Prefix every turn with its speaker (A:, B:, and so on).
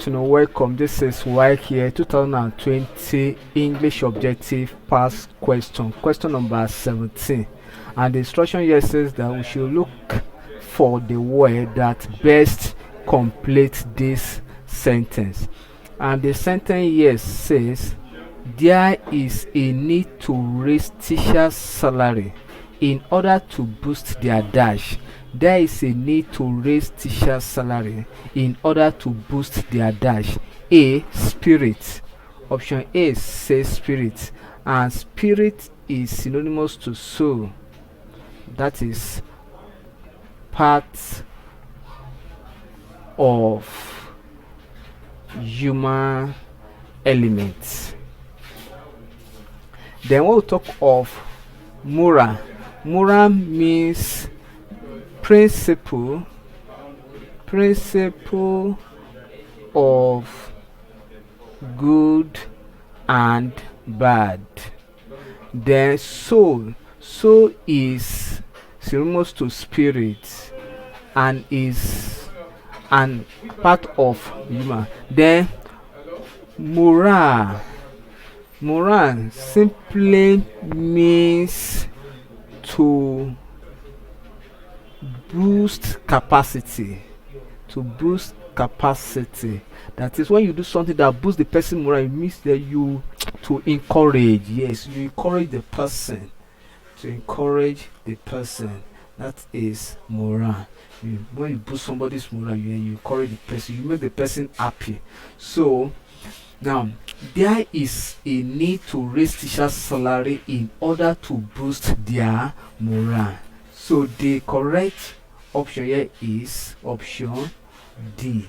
A: afternoon, welcome. This is Waec here, 2020 English Objective Past Question, question number 17. And the instruction here says that we should look for the word that best completes this sentence. And the sentence here says, there is a need to raise teachers' salary in order to boost their dash. There is a need to raise teachers' salary in order to boost their dash. A. Spirit. Option A says spirit, and spirit is synonymous to soul. That is part of human elements. Then we'll talk of moral. Moral means principle of good and bad. Then soul is synonymous to spirit and is and part of human. Then moral simply means to boost capacity. That is, when you do something that boosts the person morale, it means that you to encourage. Yes, you encourage the person. That is morale. When you boost somebody's morale, you encourage the person, you make the person happy. So now there is a need to raise teachers' salary in order to boost their morale. So the correct option here is option D.